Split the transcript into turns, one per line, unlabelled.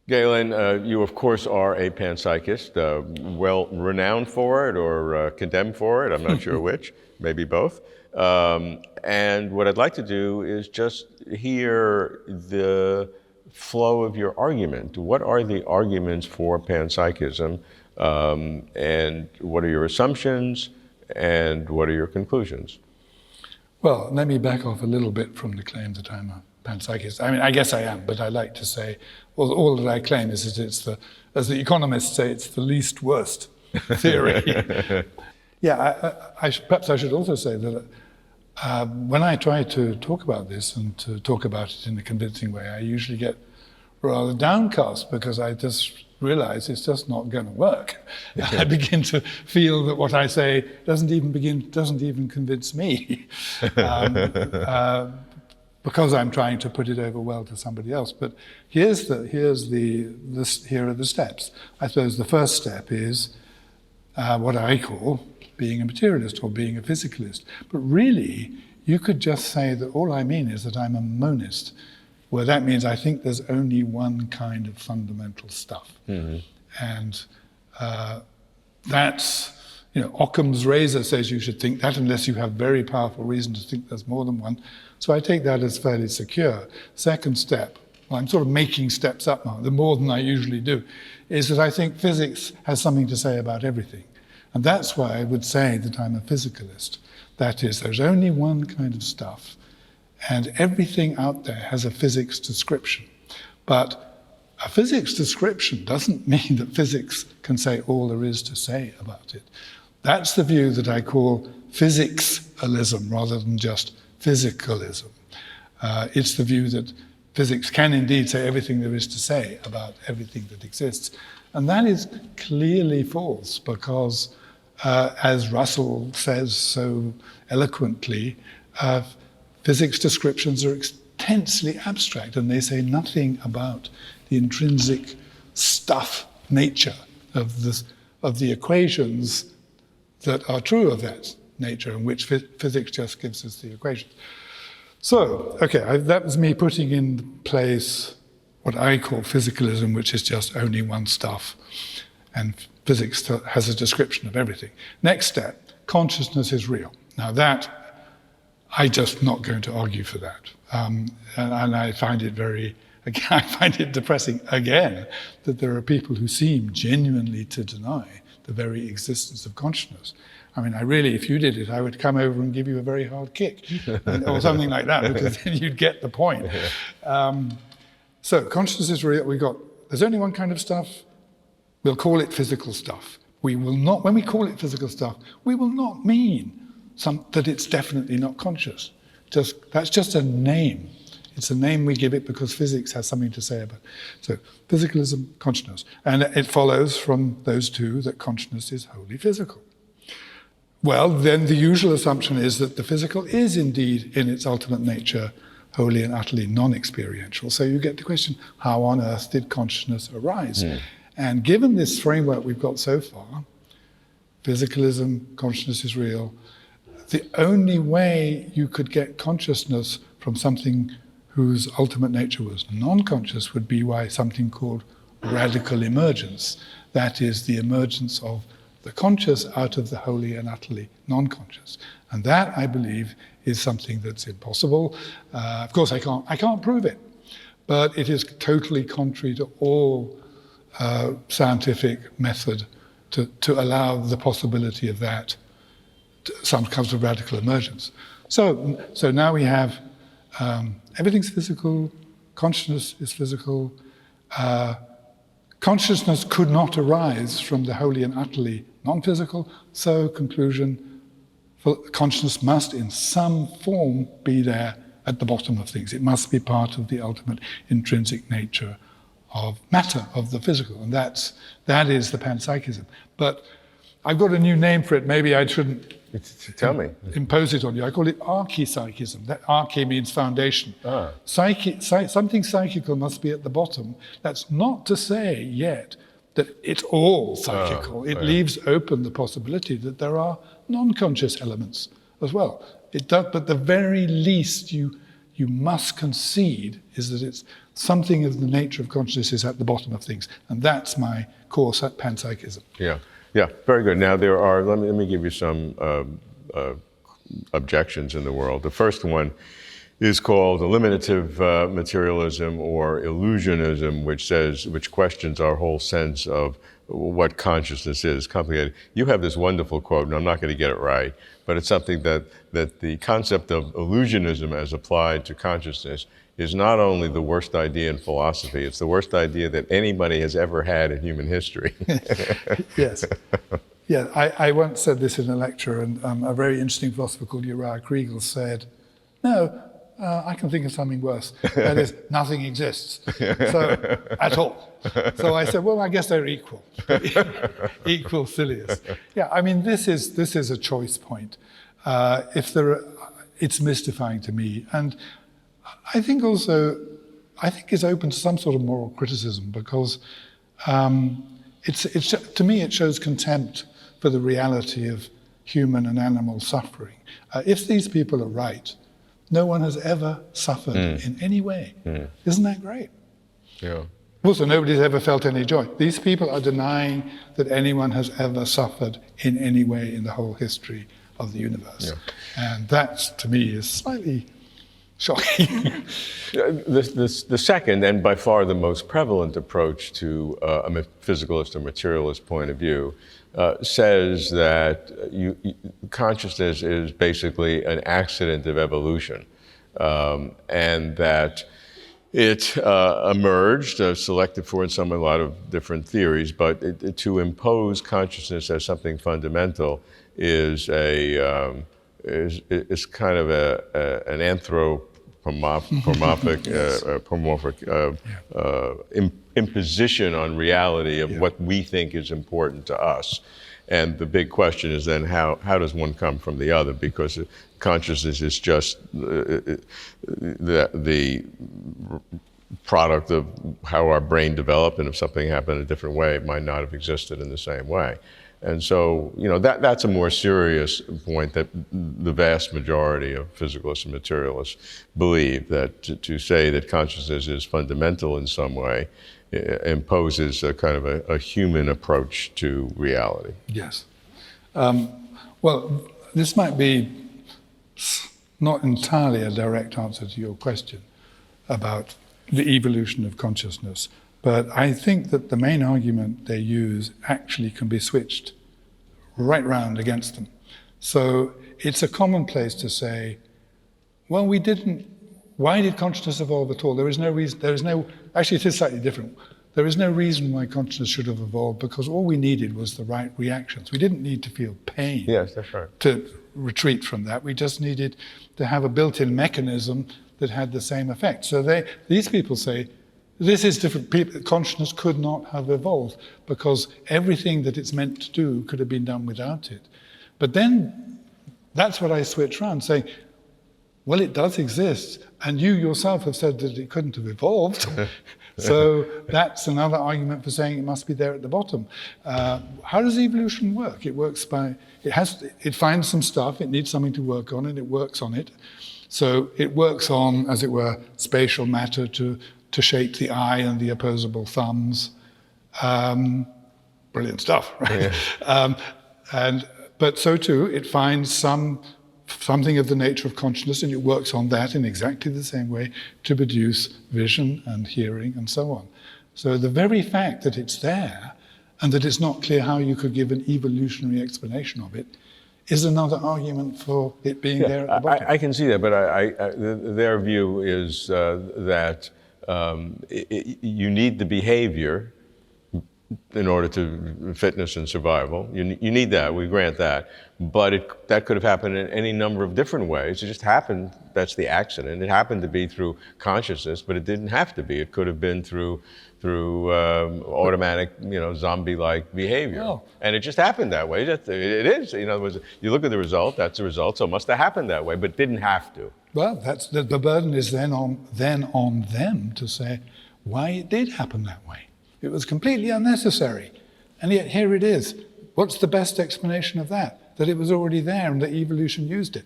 Galen, you of course are a panpsychist, well renowned for it or condemned for it, I'm not sure which, maybe both. And what I'd like to do is just hear the flow of your argument. What are the arguments for panpsychism, and what are your assumptions, and what are your conclusions?
Well, let me back off a little bit from the claim that I'm a panpsychist. I mean, I guess I am, but I like to say, well, all that I claim is that it's as the economists say, it's the least worst theory. Yeah, perhaps I should also say that when I try to talk about this and to talk about it in a convincing way, I usually get rather downcast because I just realize it's just not going to work. I begin to feel that what I say doesn't even convince me, because I'm trying to put it over well to somebody else. But here are the steps. I suppose the first step is what I call being a materialist or being a physicalist. But really, you could just say that all I mean is that I'm a monist, where that means I think there's only one kind of fundamental stuff. Mm-hmm. And that's, Occam's razor says you should think that unless you have very powerful reason to think there's more than one. So I take that as fairly secure. Second step, well, I'm sort of making steps up now, the more than I usually do, is that I think physics has something to say about everything. And that's why I would say that I'm a physicalist. That is, there's only one kind of stuff, and everything out there has a physics description. But a physics description doesn't mean that physics can say all there is to say about it. That's the view that I call Physicalism rather than just Physicalism. It's the view that physics can indeed say everything there is to say about everything that exists. And that is clearly false because, as Russell says so eloquently, physics descriptions are intensely abstract and they say nothing about the intrinsic stuff nature of the equations that are true of that nature, in which physics just gives us the equations. So, okay, that was me putting in place what I call physicalism, which is just only one stuff, and physics has a description of everything. Next step, consciousness is real. Now that, I'm just not going to argue for that. And I find it I find it depressing again that there are people who seem genuinely to deny the very existence of consciousness. I mean, if you did it, I would come over and give you a very hard kick, or something like that, because then you'd get the point. So consciousness is real. There's only one kind of stuff. We'll call it physical stuff. We will not, when we call it physical stuff, we will not mean that it's definitely not conscious. That's just a name. It's a name we give it because physics has something to say about it. So physicalism, consciousness. And it follows from those two that consciousness is wholly physical. Well, then the usual assumption is that the physical is indeed in its ultimate nature wholly and utterly non-experiential. So you get the question, how on earth did consciousness arise? And given this framework we've got so far, physicalism, consciousness is real, the only way you could get consciousness from something whose ultimate nature was non-conscious would be by something called radical emergence. That is the emergence of the conscious out of the wholly and utterly non-conscious. And that, I believe, is something that's impossible. Of course, I can't prove it, but it is totally contrary to all scientific method to allow the possibility of that, some kinds of radical emergence. So now we have everything's physical, consciousness is physical. Consciousness could not arise from the wholly and utterly non-physical, so conclusion, consciousness must in some form be there at the bottom of things. It must be part of the ultimate intrinsic nature of matter, of the physical, and that is the panpsychism. But I've got a new name for it, maybe I shouldn't
Tell me.
Impose it on you. I call it Archi-psychism. That archi means foundation. Something psychical must be at the bottom. That's not to say yet that it's all psychical. It leaves open the possibility that there are non-conscious elements as well. It does, but the very least you must concede is that it's something of the nature of consciousness is at the bottom of things. And that's my course at Panpsychism.
Yeah, very good. Now there are, let me give you some objections in the world. The first one is called eliminative materialism or illusionism, which questions our whole sense of what consciousness is. Complicated. You have this wonderful quote, and I'm not going to get it right, but it's something that the concept of illusionism as applied to consciousness is not only the worst idea in philosophy, it's the worst idea that anybody has ever had in human history.
Yes. Yeah, I once said this in a lecture, and a very interesting philosopher called Uriah Kriegel said, no, I can think of something worse. That is, nothing exists. So, at all. So I said, well, I guess they're equal. Equal silliest. Yeah, I mean, this is a choice point. It's mystifying to me. And I think also, it's open to some sort of moral criticism because to me it shows contempt for the reality of human and animal suffering. If these people are right, no one has ever suffered in any way. Isn't that great?
Yeah.
Also, nobody's ever felt any joy. These people are denying that anyone has ever suffered in any way in the whole history of the universe. Yeah. And that, to me, is slightly shocking.
The second, and by far the most prevalent approach to a physicalist or materialist point of view, says that consciousness is basically an accident of evolution, and that it emerged, selected for in a lot of different theories, but to impose consciousness as something fundamental is kind of an anthropomorphic imposition on reality of what we think is important to us. And the big question is then how does one come from the other? Because consciousness is just the product of how our brain developed, and if something happened a different way, it might not have existed in the same way. And so, that's a more serious point that the vast majority of physicalists and materialists believe, that to say that consciousness is fundamental in some way imposes a kind of a human approach to reality.
Yes. Well, this might be not entirely a direct answer to your question about the evolution of consciousness, but I think that the main argument they use actually can be switched right round against them. So it's a commonplace to say, well, why did consciousness evolve at all? There is no reason, actually it is slightly different. There is no reason why consciousness should have evolved, because all we needed was the right reactions. We didn't need to feel pain.
Yes, that's right.
To retreat from that. We just needed to have a built-in mechanism that had the same effect. So these people say, this is different. Consciousness could not have evolved because everything that it's meant to do could have been done without it. But then that's what I switch around, saying, well, it does exist, and you yourself have said that it couldn't have evolved. So that's another argument for saying it must be there at the bottom. How does evolution work? It works by, it finds some stuff, it needs something to work on, and it works on it. So it works on, as it were, spatial matter to shape the eye and the opposable thumbs. Brilliant stuff, right? Yeah. But so too, it finds something of the nature of consciousness, and it works on that in exactly the same way to produce vision and hearing and so on. So the very fact that it's there and that it's not clear how you could give an evolutionary explanation of it is another argument for it being there at the bottom.
I can see that, but their view is that you need the behavior in order to fitness and survival. You need that, we grant that. But that could have happened in any number of different ways. It just happened, that's the accident. It happened to be through consciousness, but it didn't have to be. It could have been through automatic, zombie-like behavior. Oh. And it just happened that way. It is. In other words, you look at the result, that's the result, so it must have happened that way, but it didn't have to.
Well, that's the burden is then on them to say why it did happen that way. It was completely unnecessary. And yet here it is. What's the best explanation of that? That it was already there and that evolution used it.